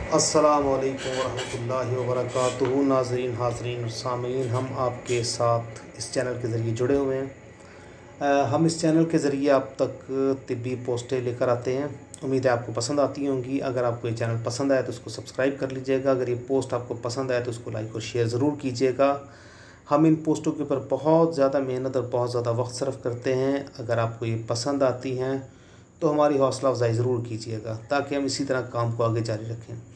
अस्सलामुअलैकुम वरहमतुल्लाहि वबरकातुहू। नाज़रीन, हाज़रीन और सामीन, हम आपके साथ इस चैनल के ज़रिए जुड़े हुए हैं। हम इस चैनल के ज़रिए आप तक तिब्बी पोस्टें लेकर आते हैं। उम्मीद है आपको पसंद आती होंगी। अगर आपको ये चैनल पसंद आए तो उसको सब्सक्राइब कर लीजिएगा। अगर ये पोस्ट आपको पसंद आए तो उसको लाइक और शेयर ज़रूर कीजिएगा। हम इन पोस्टों के ऊपर बहुत ज़्यादा मेहनत और बहुत ज़्यादा वक्त सर्फ करते हैं। अगर आपको ये पसंद आती हैं तो हमारी हौसला अफजाई ज़रूर कीजिएगा ताकि हम इसी तरह काम को आगे जारी रखें।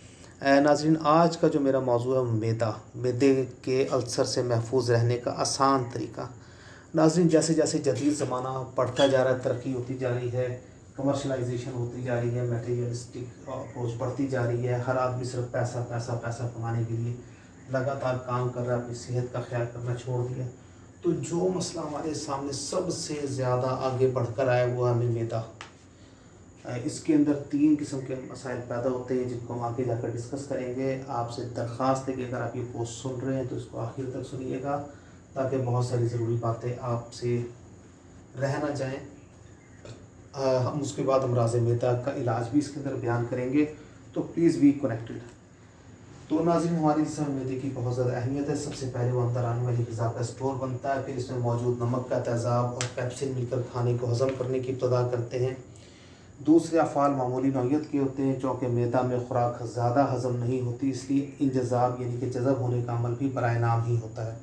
नाज़रीन, आज का जो मेरा मौजू है मैदे के अल्सर से महफूज रहने का आसान तरीका। नाज़रीन, जैसे जैसे जदीद ज़माना बढ़ता जा रहा है, तरक्की होती जा रही है, कमर्शलाइजेशन होती जा रही है, मटेरियलिस्टिक अप्रोच बढ़ती जा रही है। हर आदमी सिर्फ पैसा पैसा पैसा कमाने के लिए लगातार काम कर रहा है, अपनी सेहत का ख्याल करना छोड़ दिया। तो जो मसला हमारे सामने सबसे ज़्यादा आगे बढ़कर आया वो हमें मैदा। इसके अंदर 3 किस्म के मसाइल पैदा होते हैं जिनको हम आगे जाकर डिस्कस करेंगे। आपसे दरख्वास्त है कि अगर आप ये पोस्ट सुन रहे हैं तो इसको आखिर तक सुनिएगा ताकि बहुत सारी ज़रूरी बातें आपसे रह ना जाएँ। हम उसके बाद अमराज़ मैदा का इलाज भी इसके अंदर बयान करेंगे, तो प्लीज़ बी कनेक्टेड। तो नाज़रीन, हमारी जिसम मैदे की बहुत ज़्यादा अहमियत है। सबसे पहले वो अंदर आने वाली ग़िज़ा का स्टोर बनता है, फिर इसमें मौजूद नमक का तेज़ाब और पेप्सिन मिलकर खाने को हज़म करने की इब्तिदा करते हैं। दूसरे अफ़ाल मामूली नौइयत के होते हैं, चूँकि मैदा में खुराक ज़्यादा हज़म नहीं होती, इसलिए इंजज़ाब यानी कि जज़ब होने का अमल भी बराए नाम ही होता है।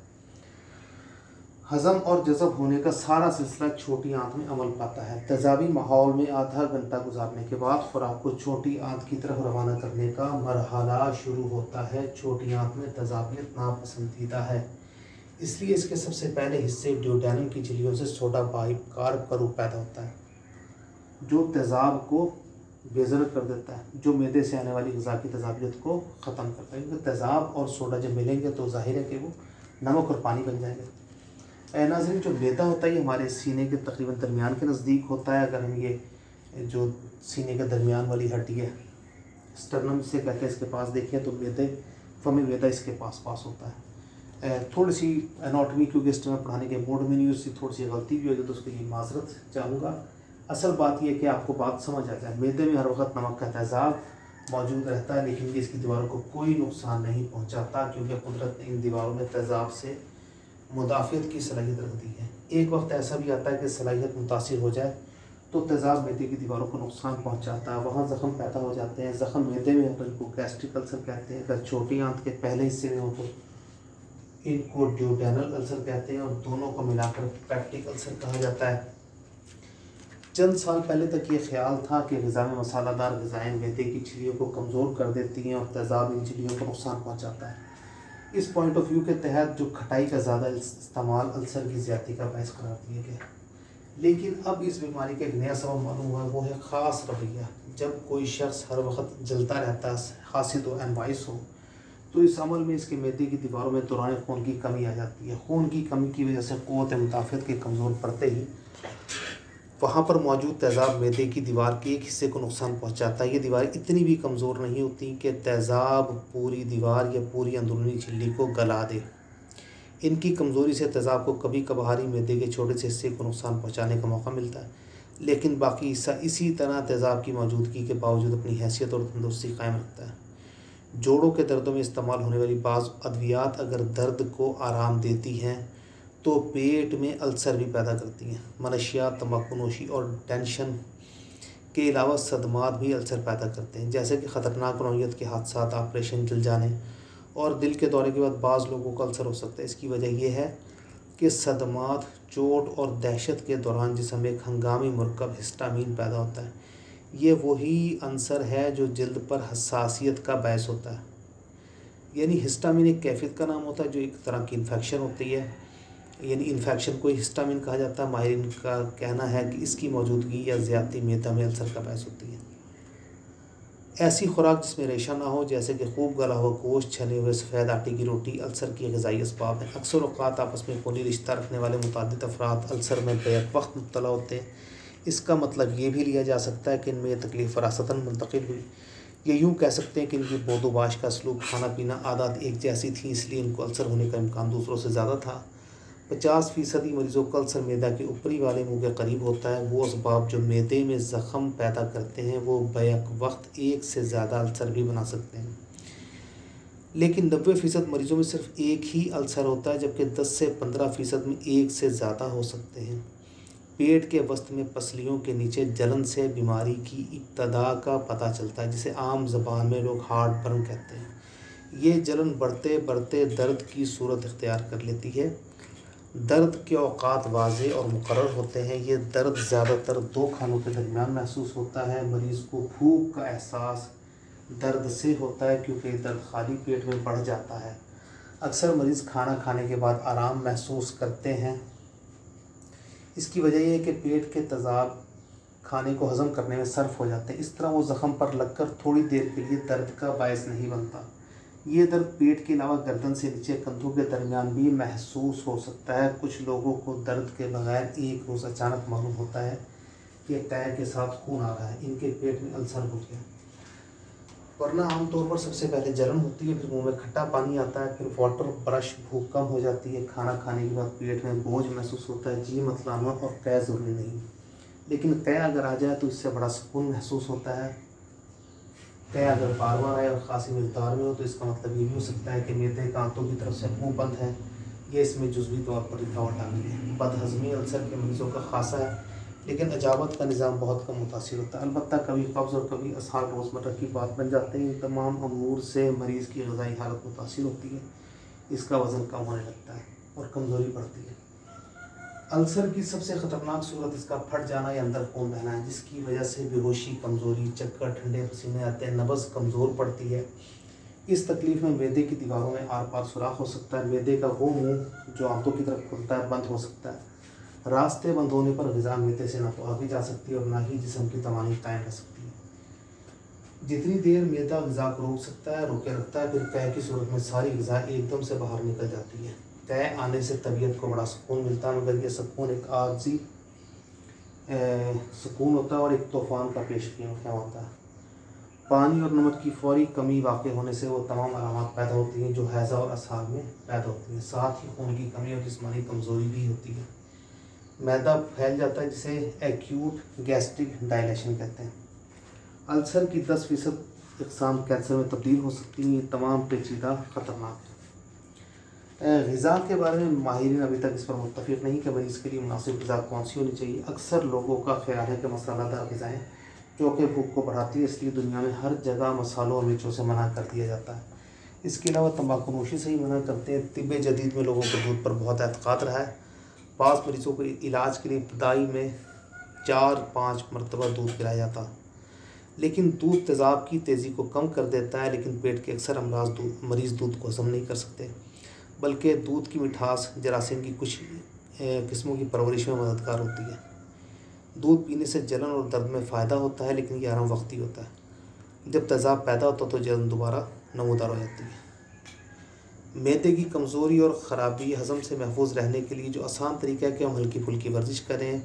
हज़म और जज़ब होने का सारा सिलसिला छोटी आंत में अमल पाता है। तेज़ाबी माहौल में आधा घंटा गुजारने के बाद खुराक को छोटी आंत की तरफ रवाना करने का मरहला शुरू होता है। छोटी आंत में तेज़ाबियत नापसंदीदा है, इसलिए इसके सबसे पहले हिस्से ड्यूडेनम की झिल्लियों से सोडा बाइकार्ब का रूप पैदा होता है, जो तेज़ाब को बेज़र कर देता है, जो मैदे से आने वाली ग़िज़ा की तेज़ाबियत को ख़त्म करता है। क्योंकि तेज़ाब और सोडा जब मिलेंगे तो ज़ाहिर है कि वो नमक और पानी बन जाएंगे। नाज़रीन, जो मैदा होता है ये हमारे सीने के तकरीबन दरमियान के नज़दीक होता है। अगर हम ये जो सीने के दरमियान वाली हड्डी है, स्टर्नम से कहते हैं, इसके पास देखें तो फमी मैदा इसके पास होता है। थोड़ी सी एनाटॉमी क्योंकि इस टाइम पढ़ाने के मूड में नहीं, उसकी थोड़ी सी गलती भी हो जाए तो उसके लिए माजरत चाहूँगा। असल बात यह है कि आपको बात समझ आ जाए। मैदे में हर वक्त नमक का तेज़ाब मौजूद रहता है, लेकिन ये इसकी दीवारों को कोई नुकसान नहीं पहुँचाता, क्योंकि कुदरत ने इन दीवारों में तेज़ाब से मुदाफ़ियत की सलाहियत रख दी है। एक वक्त ऐसा भी आता है कि सलाहियत मुतासिर हो जाए तो तेज़ाब मैदे की दीवारों को नुकसान पहुंचाता है, वहाँ ज़ख़म पैदा हो जाते हैं। ज़ख़म मैदे में हो तो इनको गैस्ट्रिक अल्सर कहते हैं। अगर छोटी आंत के पहले हिस्से में हो तो इनको ड्यूडेनल अल्सर कहते हैं, और दोनों को मिलाकर पेप्टिक अल्सर कहा जाता है। चंद साल पहले तक ये ख्याल था कि ग़िज़ा में मसालादार ग़िज़ाएँ मैदे की झिल्लियों को कमज़ोर कर देती हैं और तेज़ाब इन झिल्लियों को नुकसान पहुँचाता है। इस पॉइंट ऑफ व्यू के तहत जो खटाई का ज़्यादा इस्तेमाल अल्सर की ज़्यादती का बायस करार दिया गया। लेकिन अब इस बीमारी का एक नया सबब मालूम हुआ, वो है ख़ास रवैया। जब कोई शख्स हर वक्त जलता रहता है, खांसी तो एनवाइस हो, तो इस अमल में इसके मैदे की दीवारों में दौरान खून की कमी आ जाती है। खून की कमी की वजह से क़ुव्वत मुदाफ़ियत के कमज़ोर पड़ते ही वहाँ पर मौजूद तेज़ाब मैदे की दीवार के एक हिस्से को नुकसान पहुँचाता है। ये दीवार इतनी भी कमज़ोर नहीं होती कि तेज़ाब पूरी दीवार या पूरी अंदरूनी झिल्ली को गला दे। इनकी कमज़ोरी से तेज़ाब को कभी कभार ही मैदे के छोटे से हिस्से को नुकसान पहुँचाने का मौका मिलता है, लेकिन बाकी हिस्सा इसी तरह तेज़ाब की मौजूदगी के बावजूद अपनी हैसियत और तंदुरुस्ती कायम रखता है। जोड़ों के दर्दों में इस्तेमाल होने वाली बाज़ अद्वियात अगर दर्द को आराम देती हैं तो पेट में अल्सर भी पैदा करती हैं। मनशियात, तंबाकूनोशी और टेंशन के अलावा सदमात भी अल्सर पैदा करते हैं, जैसे कि ख़तरनाक नौइयत के हादसात, ऑपरेशन, जल जाने और दिल के दौरे के बाद बाज़ लोगों को अल्सर हो सकता है। इसकी वजह यह है कि सदमात, चोट और दहशत के दौरान जिस्म में एक हंगामी मुरकब हिस्टामीन पैदा होता है। ये वही अंसर है जो जल्द पर हसासियत का बायस होता है। यानी हिस्टामीन एक कैफियत का नाम होता है जो एक तरह की इन्फेक्शन होती है, यानी इन्फेक्शन को हिस्टामिन कहा जाता है। माहिरीन का कहना है कि इसकी मौजूदगी या ज़्यादती मैदा में अल्सर का बायस होती है। ऐसी खुराक जिसमें रेशा ना हो, जैसे कि खूब गला हुआ गोश्त, छने हुए सफ़ेद आटे की रोटी, अल्सर की ग़िज़ाई असबाब हैं। अक्सर औक़ात आपस में खूनी रिश्ता रखने वाले मुतअद्दिद अफराद अल्सर में बैक वक्त मुब्तला होते हैं। इसका मतलब ये भी लिया जा सकता है कि इनमें यह तकलीफ़ वरासतन मुंतकिल हुई। ये यूँ कह सकते हैं कि इनकी बोदोबाश का सलूक, खाना पीना, आदत एक जैसी थी, इसलिए इनको अल्सर होने का इम्कान दूसरों से ज़्यादा था। 50% मरीज़ों का अल्सर मैदा के ऊपरी वाले मुंह के करीब होता है। वो असबाब जो मैदे में ज़ख़म पैदा करते हैं वो बैक वक्त एक से ज़्यादा अल्सर भी बना सकते हैं। लेकिन 90% मरीज़ों में सिर्फ एक ही अल्सर होता है, जबकि 10 से 15% में एक से ज़्यादा हो सकते हैं। पेट के वस्त में पसलियों के नीचे जलन से बीमारी की इब्तदा का पता चलता है, जिसे आम ज़बान में लोग हार्ट बर्न कहते हैं। ये जलन बढ़ते बढ़ते दर्द की सूरत इख्तियार कर लेती है। दर्द के औक़ात वाज़ेह और मुकर्रर होते हैं। ये दर्द ज़्यादातर 2 खानों के दरमियान महसूस होता है। मरीज़ को भूख का एहसास दर्द से होता है, क्योंकि दर्द खाली पेट में बढ़ जाता है। अक्सर मरीज़ खाना खाने के बाद आराम महसूस करते हैं। इसकी वजह यह है कि पेट के तेज़ाब खाने को हज़म करने में सर्फ हो जाते हैं। इस तरह वो ज़ख़म पर लगकर थोड़ी देर के लिए दर्द का बायस नहीं बनता। ये दर्द पेट के अलावा गर्दन से नीचे कंधों के दरमियान भी महसूस हो सकता है। कुछ लोगों को दर्द के बगैर एक रोज़ अचानक मालूम होता है कि तय के साथ खून आ रहा है, इनके पेट में अल्सर हो गया। वरना आमतौर पर सबसे पहले जलन होती है, फिर मुंह में खट्टा पानी आता है, फिर वाटर ब्रश, भूख कम हो जाती है। खाना खाने के बाद पेट में बोझ महसूस होता है, जी मतलाना और कै ज़रूरी नहीं, लेकिन कै अगर आ जाए तो इससे बड़ा सुकून महसूस होता है। कै अगर बार बार आए और ख़ासी मिक़दार में हो तो इसका मतलब ये भी हो सकता है कि मैदे के आंतों की तरफ से मुँह बंद है, ये इसमें जुज़वी तौर पर रुकावट आ गई है। बदहज़मी अल्सर के मरीज़ों का ख़ासा है, लेकिन अजावत का निज़ाम बहुत कम मुतासिर होता है। अलबत्ता कभी कब्ज़ और कभी असहाल रोज़मर्रा की बात बन जाते हैं। इन तमाम अमूर से मरीज़ की ग़िज़ाई हालत मुतासिर होती है, इसका वज़न कम होने लगता है और कमज़ोरी बढ़ती है। अल्सर की सबसे ख़तरनाक सूरत इसका फट जाना या अंदर खून बहना है, जिसकी वजह से बेहोशी, कमज़ोरी, चक्कर, ठंडे पसीने आते हैं, नब्ज़ कमज़ोर पड़ती है। इस तकलीफ़ में मैदे की दीवारों में आर पार सुराख हो सकता है। मैदे का वो मुँह जो आंतों की तरफ खुलता है बंद हो सकता है। रास्ते बंद होने पर ग़िज़ा मैदे से ना तो आगे जा सकती है और ना ही जिस्म की तवानी कायम रह सकती है। जितनी देर मैदा ग़िज़ा को रोक सकता है रोके रखता है, फिर कै की सूरत में सारी ग़िज़ा एकदम से बाहर निकल जाती है। कै आने से तबीयत को बड़ा सुकून मिलता है, मगर यह सुकून एक आर्जी सुकून होता है और एक तूफ़ान का पेश किया होता है। पानी और नमक की फौरी कमी वाक़ होने से वो तमाम अलामात पैदा होती हैं जो हैज़ा और असहाल में पैदा होती हैं। साथ ही खून की कमी और जिस्मानी कमज़ोरी भी होती है। मैदा फैल जाता है, जिसे एक्यूट गैस्ट्रिक डायलेशन कहते हैं। अल्सर की 10% इक़साम कैंसर में तब्दील हो सकती हैं। ये तमाम पेचीदा ख़तरनाक है। ग़िज़ा के बारे में माहिरीन अभी तक इस पर मुत्तफ़िक़ नहीं कि मरीज़ के लिए मुनासिब ग़िज़ा कौन सी होनी चाहिए। अक्सर लोगों का ख्याल है कि मसालादार ग़िज़ाएँ जो कि भूख को बढ़ाती है, इसलिए दुनिया में हर जगह मसालों और मिर्चों से मना कर दिया जाता है। इसके अलावा तंबाकू नोशी से ही मना करते हैं। तिब्ब जदीद में लोगों को दूध पर बहुत एतक़ाद रहा है। पास मरीज़ों को इलाज के लिए इब्तदाई में 4-5 मरतबा दूध पिलाया जाता, लेकिन दूध तेज़ाब की तेज़ी को कम कर देता है। लेकिन पेट के अक्सर अमराज मरीज़ दूध को हज़म नहीं कर सकते, बल्कि दूध की मिठास जरासीम की कुछ किस्मों की परवरिश में मददगार होती है। दूध पीने से जलन और दर्द में फ़ायदा होता है, लेकिन यह आराम वक्ती होता है। जब तेज़ाब पैदा होता है तो जलन दोबारा नमूदार हो जाती है। मैदे की कमज़ोरी और ख़राबी हज़म से महफूज रहने के लिए जो आसान तरीका है कि हम हल्की फुल्की वर्जिश करें,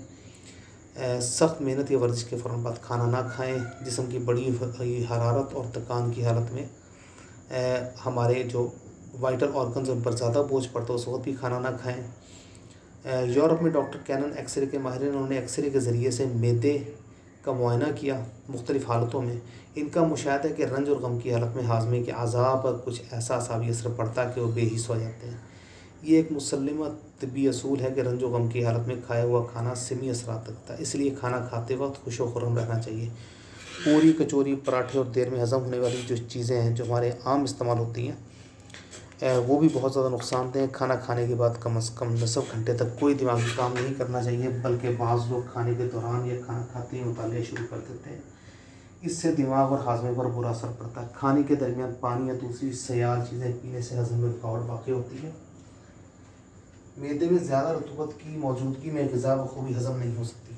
सख्त मेहनत या वर्जिश के फ़ौरन बाद खाना ना खाएं। जिस्म की बड़ी हरारत और थकान की हालत में हमारे जो वाइटल ऑर्गन्स उन पर ज़्यादा बोझ पड़ता है, उस वक्त भी खाना ना खाएं। यूरोप में डॉक्टर कैनन एक्सरे के माहिर उन्होंने एक्सरे के ज़रिए से मैदे का मुआयना किया मुख्तलिफ़ हालतों में। इनका मुशाहिदा है कि रंज और गम की हालत में हाजमे के अज़ा पर कुछ ऐसा असावी असर पड़ता है कि वो बेहिस हो जाते हैं। ये एक मुसल्लमा तिब्बी असूल है कि रंज और गम की हालत में खाया हुआ खाना सिमी असरात रखता है, इसलिए खाना खाते वक्त खुश व खुर्रम रहना चाहिए। पूरी, कचौरी, पराठे और देर में हज़म होने वाली जो चीज़ें हैं जो हमारे आम इस्तेमाल होती हैं वो भी बहुत ज़्यादा नुकसानदेह हैं। खाना खाने के बाद कम से कम 10 घंटे तक कोई दिमागी काम नहीं करना चाहिए, बल्कि बाज़ लोग खाने के दौरान या खाना खाते ही मुताले शुरू कर देते हैं। इससे दिमाग और हाजमे पर बुरा असर पड़ता है। खाने के दरमियान पानी या दूसरी सयाल चीज़ें पीने से हज़म में रुकावट वाक़ होती है। मैदे में ज़्यादा रतूबत की मौजूदगी में ग़िज़ा बखूबी हज़म नहीं हो सकती।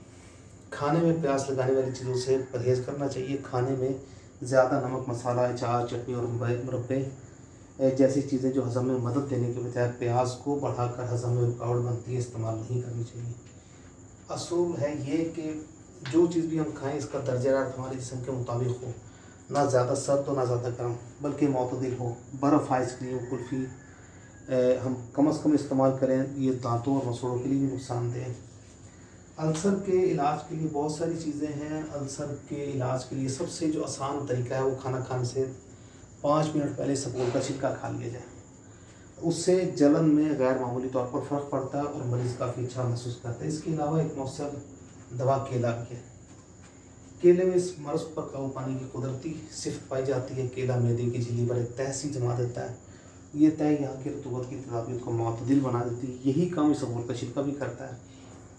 खाने में प्यास लगाने वाली चीज़ों से परहेज़ करना चाहिए। खाने में ज़्यादा नमक, मसाला, अचार, चटनी और मुरब्बे जैसी चीज़ें जो हज़म में मदद देने के बजाय प्याज को बढ़ाकर हज़म में रुकावट बनती है, इस्तेमाल नहीं करनी चाहिए। असूल है ये कि जो चीज़ भी हम खाएं इसका दर्जा हरारत हमारे जिस्म के मुताबिक हो, ना ज़्यादा सर्द तो ना ज़्यादा गर्म, बल्कि मौतदिल हो। बर्फ़, आइसक्रीम, कुल्फ़ी हम कम से कम इस्तेमाल करें। ये दांतों और मसूड़ों के लिए भी नुकसानदेह है। अल्सर के इलाज के लिए बहुत सारी चीज़ें हैं। अल्सर के इलाज के लिए सबसे जो आसान तरीका है वो खाना खाने से 5 मिनट पहले इसबगोल का छिलका खा लिया जाए। उससे जलन में गैर मामूली तौर पर फ़र्क पड़ता है और मरीज़ काफ़ी अच्छा महसूस करता है। इसके अलावा एक मौसर दवा केला की है। केले में इस मर्ज़ पर काबू पाने की कुदरती सिफ़त पाई जाती है। केला मैदे की झिल्ली पर एक तह सी जमा देता है। ये तह यहाँ की रतूबत की तेज़ाबियत को मुतदिल बना देती है। यही काम इसबगोल का छिलका भी करता है।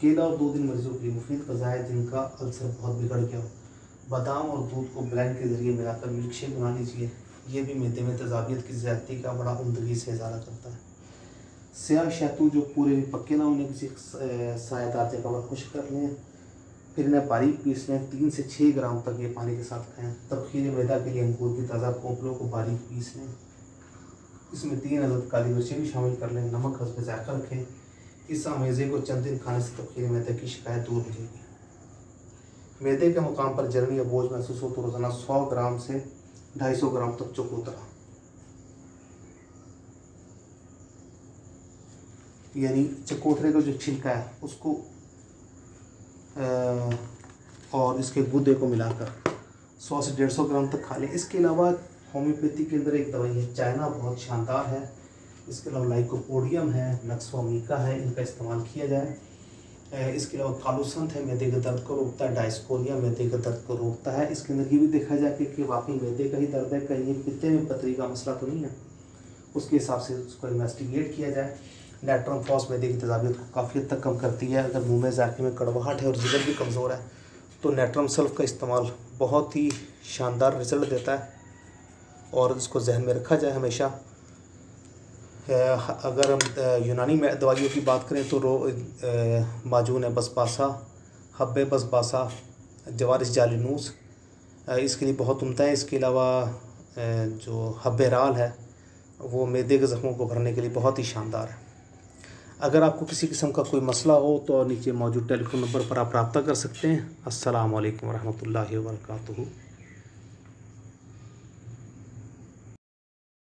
केला और 2 दिन मरीजों के लिए मुफीद ग़ज़ा है जिनका अल्सर बहुत बिगड़ गया हो। बादाम और दूध को ब्लेंड के ज़रिए मिलाकर मिल्क शेक बना लीजिए। ये भी मैदे में तेज़ाबियत की ज़्यादती का बड़ा उम्दगी से इज़ाला करता है। स्याह शहतूत जो पूरे पक्के ना होने किसी सायेदार जगह पर खुश्क कर लें, फिर इन्हें बारीक पीस लें। 3 से 6 ग्राम तक ये पानी के साथ खाएँ। तबखीर मैदा के लिए अंगूर की ताज़ा कोपलों को बारीक पीस लें। इसमें 3 अदद काली मिर्ची भी शामिल कर लें। नमक हस्ब ज़ायक़ा रखें। इस आमेज़े को चंद दिन खाने से तबखीर मैदे की शिकायत दूर हो जाएगी। मैदे के मुकाम पर जलन या बोझ महसूस हो तो रोज़ाना 100 ग्राम से 250 ग्राम तक चकोतरा, यानी चकोतरे का जो छिलका है उसको और इसके गुदे को मिलाकर 100 से 150 ग्राम तक खा लें। इसके अलावा होम्योपैथी के अंदर एक दवाई है चाइना, बहुत शानदार है। इसके अलावा लाइकोपोडियम है, नक्सवामिका है, इनका इस्तेमाल किया जाए। इसके अलावा कालूसंत है, मैदे के दर्द को रोकता है। डायस्कोरिया मैदे के दर्द को रोकता है। इसके अंदर ये भी देखा जाए कि वाकई मैदे का ही दर्द है, कहीं ये पित्ते में पथरी का मसला तो नहीं है। उसके हिसाब से उसको इन्वेस्टिगेट किया जाए। नेट्रम फॉस मैदे की तेज़ाबियत को काफ़ी हद तक कम करती है। अगर मुँह में जाके में कड़वाहट है और जिगर भी कमज़ोर है तो नेट्रम सल्फ का इस्तेमाल बहुत ही शानदार रिज़ल्ट देता है और इसको जहन में रखा जाए हमेशा। अगर हम यूनानी में दवाइयों की बात करें तो माजून है बसबासा, हब्बे बसबासा, जवारिस जालिनूस इसके लिए बहुत उम्दा है। इसके अलावा जो हब्बे राल है वो मैदे के ज़ख्मों को भरने के लिए बहुत ही शानदार है। अगर आपको किसी किस्म का कोई मसला हो तो नीचे मौजूद टेलीफोन नंबर पर आप रब्ता कर सकते हैं। अस्सलाम वालेकुम रहमतुल्लाहि व बरकातुहू।